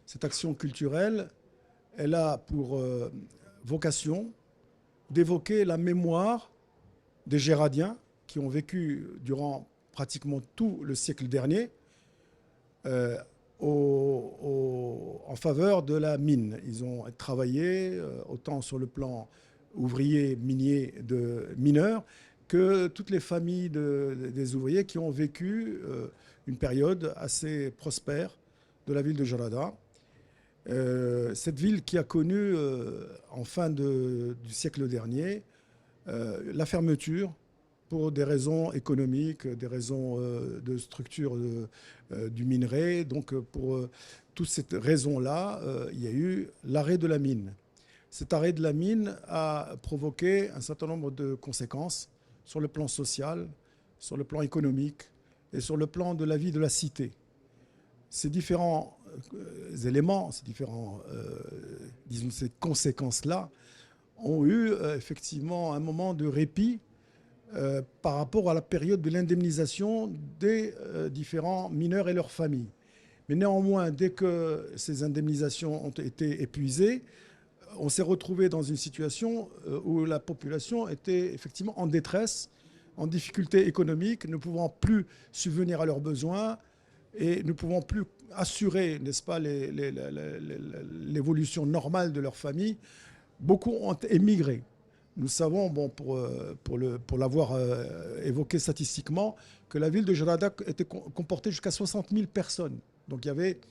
Cette action culturelle, elle a pour vocation d'évoquer la mémoire des Géradiens qui ont vécu durant pratiquement tout le siècle dernier euh, en faveur de la mine. Ils ont travaillé autant sur le plan ouvrier, minier, de mineurs, que toutes les familles des ouvriers qui ont vécu une période assez prospère de la ville de Jarada. Cette ville qui a connu, en fin du siècle dernier, la fermeture pour des raisons économiques, des raisons de structure du minerai. Donc, pour toutes ces raisons-là, il y a eu l'arrêt de la mine. Cet arrêt de la mine a provoqué un certain nombre de conséquences sur le plan social, sur le plan économique et sur le plan de la vie de la cité. Ces différents éléments, disons, ces conséquences-là, ont eu effectivement un moment de répit par rapport à la période de l'indemnisation des différents mineurs et leurs familles. Mais néanmoins, dès que ces indemnisations ont été épuisées, on s'est retrouvé dans une situation où la population était effectivement en détresse, en difficulté économique, ne pouvant plus subvenir à leurs besoins et ne pouvant plus assurer, n'est-ce pas, l'évolution normale de leur famille. Beaucoup ont émigré. Nous savons, bon, pour l'avoir évoqué statistiquement, que la ville de Jarada comportait jusqu'à 60 000 personnes. Donc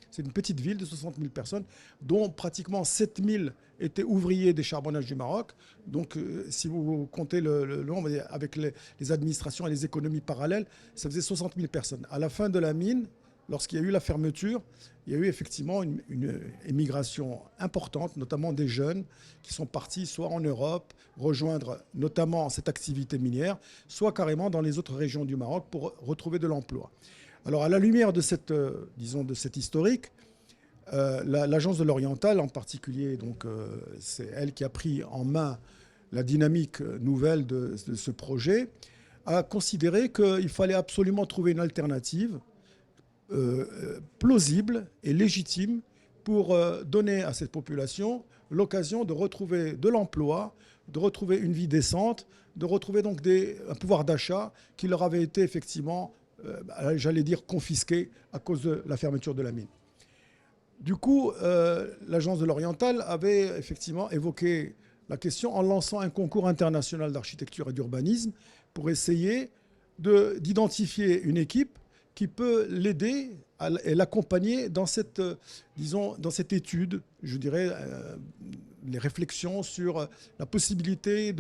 c'est une petite ville de 60 000 personnes, dont pratiquement 7 000 étaient ouvriers des charbonnages du Maroc. Donc si vous comptez le nombre avec les administrations et les économies parallèles, ça faisait 60 000 personnes. À la fin de la mine, lorsqu'il y a eu la fermeture, il y a eu effectivement une émigration importante, notamment des jeunes qui sont partis soit en Europe, rejoindre notamment cette activité minière, soit carrément dans les autres régions du Maroc pour retrouver de l'emploi. Alors, à la lumière de disons, de cet historique, l'Agence de l'Oriental, en particulier, donc, c'est elle qui a pris en main la dynamique nouvelle de ce projet, a considéré qu'il fallait absolument trouver une alternative plausible et légitime pour donner à cette population l'occasion de retrouver de l'emploi, de retrouver une vie décente, de retrouver donc un pouvoir d'achat qui leur avait été effectivement, j'allais dire, confisqué à cause de la fermeture de la mine. Du coup, l'Agence de l'Oriental avait effectivement évoqué la question en lançant un concours international d'architecture et d'urbanisme pour essayer d'identifier une équipe qui peut l'aider et l'accompagner dans disons, dans cette étude, je dirais, les réflexions sur la possibilité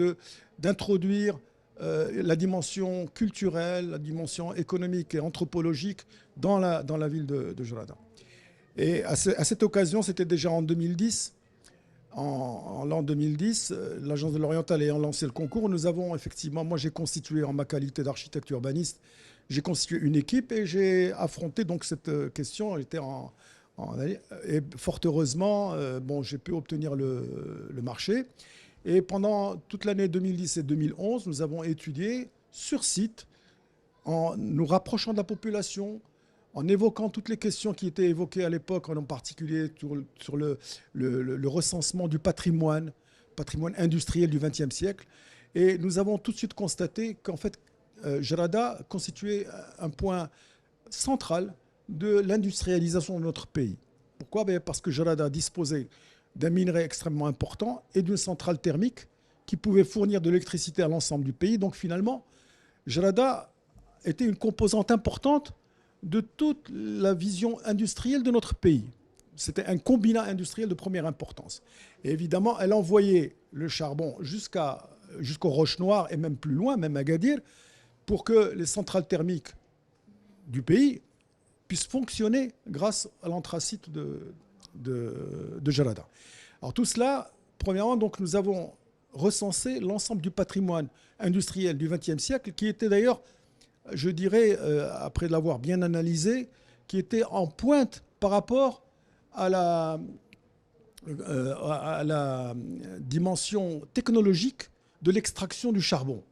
d'introduire la dimension culturelle, la dimension économique et anthropologique dans la ville de Jarada. Et à cette occasion, c'était déjà en 2010, en l'an 2010, l'Agence de l'Oriental ayant lancé le concours, nous avons effectivement, moi j'ai constitué en ma qualité d'architecte urbaniste, j'ai constitué une équipe et j'ai affronté donc cette question. Et fort heureusement, bon, j'ai pu obtenir le marché. Et pendant toute l'année 2010 et 2011, nous avons étudié sur site, en nous rapprochant de la population, en évoquant toutes les questions qui étaient évoquées à l'époque, en particulier sur le recensement du patrimoine industriel du XXe siècle. Et nous avons tout de suite constaté qu'en fait, Jarada constituait un point central de l'industrialisation de notre pays. Pourquoi? Parce que Jarada disposait d'un minerai extrêmement important et d'une centrale thermique qui pouvait fournir de l'électricité à l'ensemble du pays. Donc finalement, Jarada était une composante importante de toute la vision industrielle de notre pays. C'était un combinat industriel de première importance. Et évidemment, elle envoyait le charbon jusqu'aux Roches Noires et même plus loin, même à Agadir, pour que les centrales thermiques du pays puissent fonctionner grâce à l'anthracite de Jarada. Alors tout cela, premièrement, donc, nous avons recensé l'ensemble du patrimoine industriel du XXe siècle, qui était d'ailleurs, je dirais, après l'avoir bien analysé, qui était en pointe par rapport à la dimension technologique de l'extraction du charbon.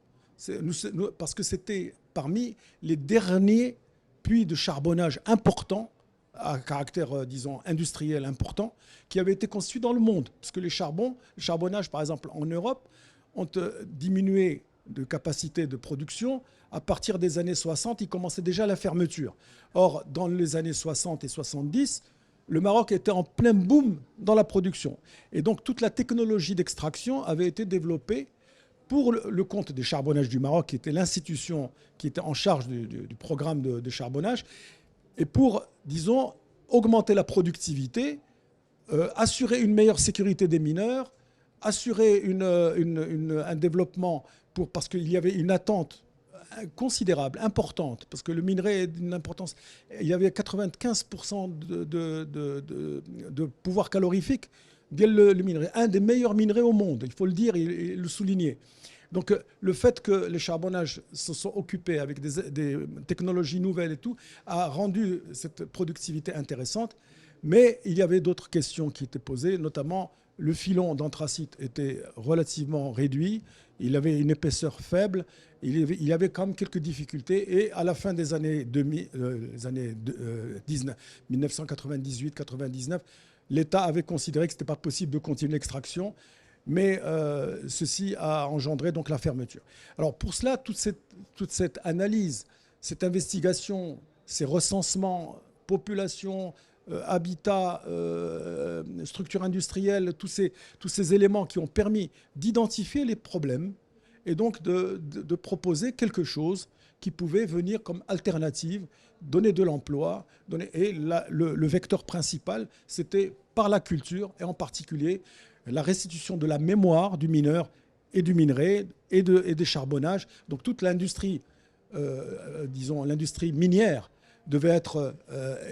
Parce que c'était parmi les derniers puits de charbonnage importants à caractère, disons, industriel important, qui avait été constitué dans le monde. Parce que le charbonnage, par exemple, en Europe, ont diminué de capacité de production. À partir des années 60, il commençait déjà la fermeture. Or, dans les années 60 et 70, le Maroc était en plein boom dans la production. Et donc, toute la technologie d'extraction avait été développée pour le compte des charbonnages du Maroc, qui était l'institution qui était en charge du programme de charbonnage, et pour, disons, augmenter la productivité, assurer une meilleure sécurité des mineurs, assurer un développement parce qu'il y avait une attente considérable, importante, parce que le minerai est d'une importance. Il y avait 95% de pouvoir calorifique via le minerai. Un des meilleurs minerais au monde, il faut le dire et le souligner. Donc le fait que les charbonnages se sont occupés avec des technologies nouvelles et tout, a rendu cette productivité intéressante. Mais il y avait d'autres questions qui étaient posées, notamment le filon d'anthracite était relativement réduit, il avait une épaisseur faible, il y avait quand même quelques difficultés. Et à la fin des années 1998-99, l'État avait considéré que ce n'était pas possible de continuer l'extraction, mais ceci a engendré donc la fermeture. Alors pour cela, toute cette analyse, cette investigation, ces recensements, population, habitat, structure industrielle, tous ces éléments qui ont permis d'identifier les problèmes et donc de proposer quelque chose qui pouvait venir comme alternative, donner de l'emploi. Et le vecteur principal, c'était par la culture et en particulier la restitution de la mémoire du mineur et du minerai et des charbonnages. Donc toute l'industrie, disons l'industrie minière, devait être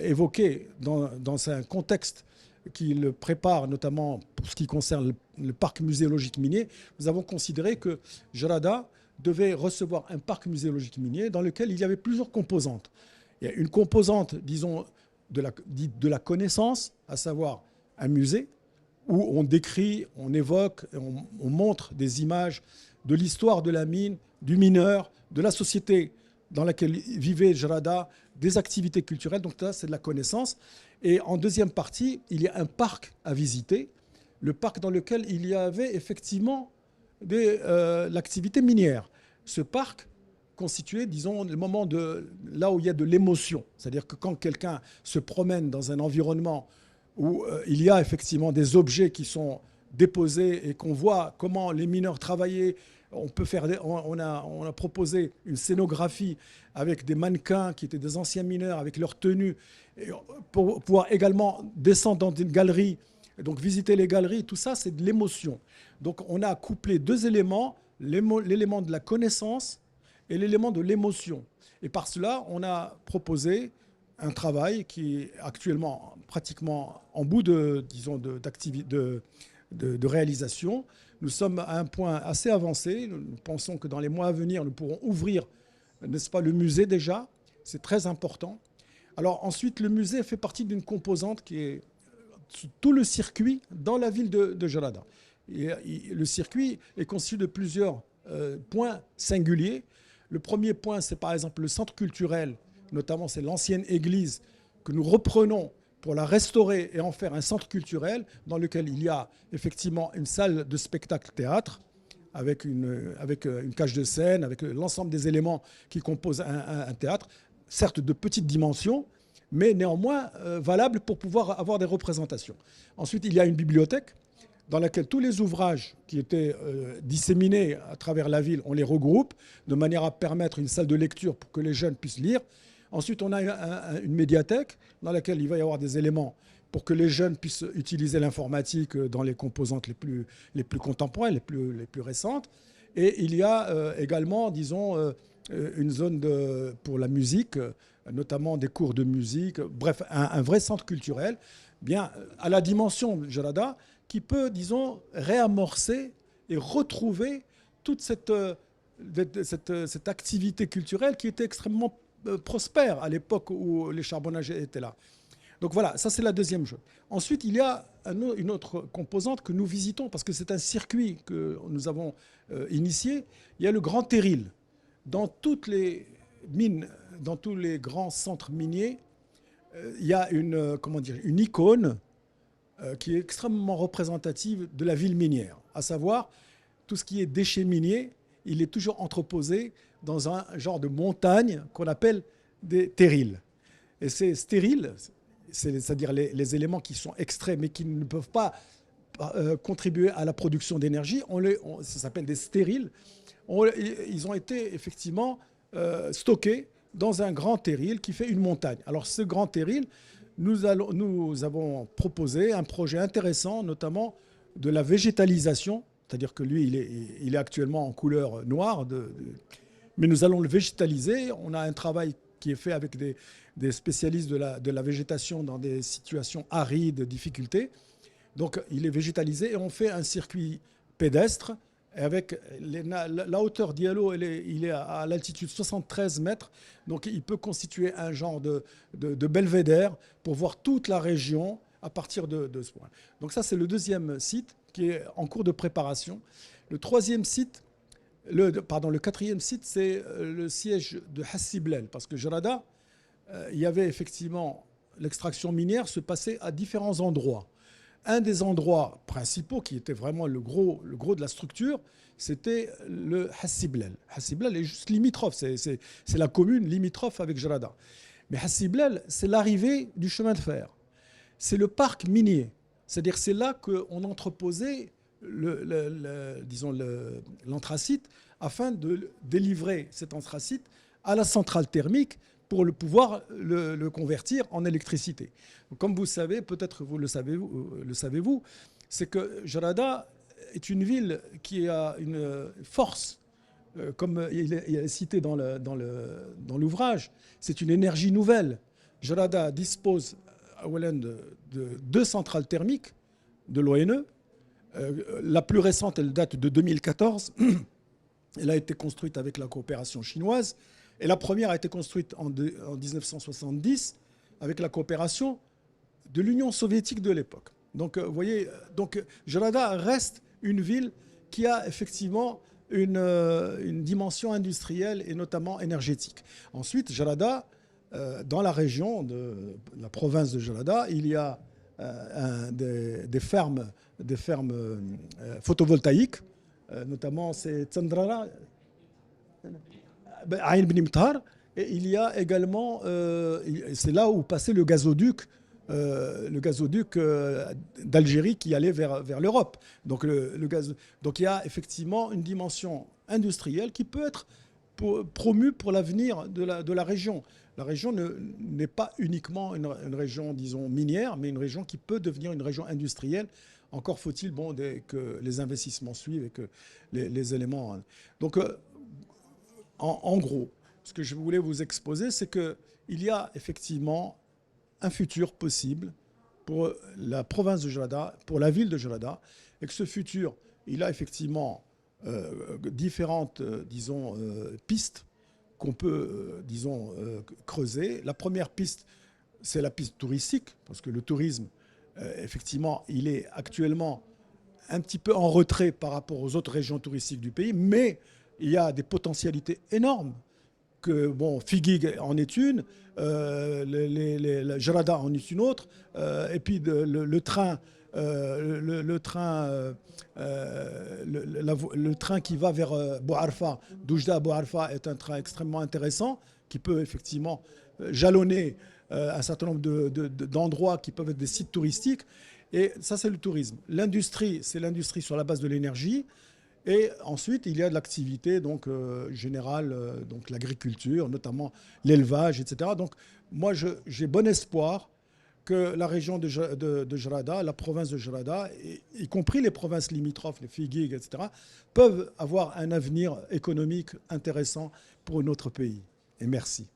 évoquée dans un contexte qui le prépare, notamment pour ce qui concerne le parc muséologique minier. Nous avons considéré que Jarada devait recevoir un parc muséologique minier dans lequel il y avait plusieurs composantes. Il y a une composante, disons, de la connaissance, à savoir un musée, où on décrit, on évoque, on montre des images de l'histoire de la mine, du mineur, de la société dans laquelle vivait Jarada, des activités culturelles. Donc là, c'est de la connaissance. Et en deuxième partie, il y a un parc à visiter, le parc dans lequel il y avait effectivement l'activité minière. Ce parc constituait, disons, le moment là où il y a de l'émotion. C'est-à-dire que quand quelqu'un se promène dans un environnement où il y a effectivement des objets qui sont déposés et qu'on voit comment les mineurs travaillaient. On a proposé une scénographie avec des mannequins qui étaient des anciens mineurs avec leurs tenues pour pouvoir également descendre dans une galerie, donc visiter les galeries. Tout ça, c'est de l'émotion. Donc on a couplé deux éléments, l'élément de la connaissance et l'élément de l'émotion. Et par cela, on a proposé un travail qui est actuellement pratiquement en bout de réalisation. Nous sommes à un point assez avancé. Nous pensons que dans les mois à venir, nous pourrons ouvrir, n'est-ce pas, le musée déjà. C'est très important. Alors ensuite, le musée fait partie d'une composante qui est tout le circuit dans la ville de Jarada. Le circuit est constitué de plusieurs points singuliers. Le premier point, c'est par exemple le centre culturel, notamment c'est l'ancienne église que nous reprenons pour la restaurer et en faire un centre culturel dans lequel il y a effectivement une salle de spectacle-théâtre avec une cage de scène, avec l'ensemble des éléments qui composent un théâtre, certes de petite dimension, mais néanmoins valable pour pouvoir avoir des représentations. Ensuite, il y a une bibliothèque dans laquelle tous les ouvrages qui étaient disséminés à travers la ville, on les regroupe de manière à permettre une salle de lecture pour que les jeunes puissent lire. Ensuite, on a une médiathèque dans laquelle il va y avoir des éléments pour que les jeunes puissent utiliser l'informatique dans les composantes les plus contemporaines, les plus récentes. Et il y a également, disons, une zone pour la musique, notamment des cours de musique, bref, un vrai centre culturel, bien à la dimension de Jarada, qui peut, disons, réamorcer et retrouver toute cette activité culturelle qui était extrêmement prospère à l'époque où les charbonnages étaient là. Donc voilà, ça c'est la deuxième chose. Ensuite, il y a une autre composante que nous visitons parce que c'est un circuit que nous avons initié. Il y a le Grand Terril. Dans toutes les mines, dans tous les grands centres miniers, il y a comment dire, une icône qui est extrêmement représentative de la ville minière, à savoir tout ce qui est déchets miniers, il est toujours entreposé dans un genre de montagne qu'on appelle des terrils. Et ces stériles, c'est-à-dire les éléments qui sont extraits mais qui ne peuvent pas contribuer à la production d'énergie, ça s'appelle des stériles. Ils ont été effectivement stockés dans un grand terril qui fait une montagne. Alors ce grand terril, nous avons proposé un projet intéressant, notamment de la végétalisation, c'est-à-dire que lui, il est actuellement en couleur noire, mais nous allons le végétaliser. On a un travail qui est fait avec des spécialistes de la végétation dans des situations arides, de difficultés. Donc il est végétalisé et on fait un circuit pédestre avec la hauteur d'Yalo, il est à l'altitude 73 mètres. Donc il peut constituer un genre de belvédère pour voir toute la région à partir de ce point. Donc ça, c'est le deuxième site qui est en cours de préparation. Le troisième site, le quatrième site, c'est le siège de Hassi Blel. Parce que Jarada, il y avait effectivement l'extraction minière se passait à différents endroits. Un des endroits principaux, qui était vraiment le gros de la structure, c'était le Hassi Blel. Hassi Blel est juste limitrophe, c'est la commune limitrophe avec Jarada. Mais Hassi Blel, c'est l'arrivée du chemin de fer. C'est le parc minier. C'est-à-dire c'est là qu'on entreposait l'anthracite afin de délivrer cet anthracite à la centrale thermique pour pouvoir le convertir en électricité. Donc, comme vous le savez, peut-être vous le savez-vous, c'est que Jarada est une ville qui a une force, comme il est cité dans l'ouvrage, c'est une énergie nouvelle. Jarada dispose de 2 centrales thermiques de l'ONE. La plus récente, elle date de 2014. Elle a été construite avec la coopération chinoise. Et la première a été construite en 1970 avec la coopération de l'Union soviétique de l'époque. Donc, vous voyez, Jarada reste une ville qui a effectivement une dimension industrielle et notamment énergétique. Ensuite, Jarada, dans la région de la province de Jarada, il y a des fermes photovoltaïques, notamment c'est Tsandrara, Aïn Bni Mtar, et il y a également, c'est là où passait le gazoduc d'Algérie qui allait vers l'Europe. Donc, donc il y a effectivement une dimension industrielle qui peut être promue pour l'avenir de la région. La région n'est pas uniquement une région, disons, minière, mais une région qui peut devenir une région industrielle. Encore faut-il que les investissements suivent et que les éléments... Donc, en gros, ce que je voulais vous exposer, c'est qu'il y a effectivement un futur possible pour la province de Jarada, pour la ville de Jarada, et que ce futur, il a effectivement différentes, pistes qu'on peut, creuser. La première piste, c'est la piste touristique, parce que le tourisme, effectivement, il est actuellement un petit peu en retrait par rapport aux autres régions touristiques du pays, mais il y a des potentialités énormes. Figuig en est une, Jarada en est une autre, et puis le train qui va vers Bouarfa, d'Oujda à Bouarfa, est un train extrêmement intéressant qui peut effectivement jalonner un certain nombre d'endroits qui peuvent être des sites touristiques. Et ça, c'est le tourisme. L'industrie, c'est l'industrie sur la base de l'énergie. Et ensuite, il y a de l'activité générale, donc l'agriculture, notamment l'élevage, etc. Donc moi, j'ai bon espoir que la région de Jarada, la province de Jarada, y compris les provinces limitrophes, les Figuig, etc., peuvent avoir un avenir économique intéressant pour notre pays. Et merci.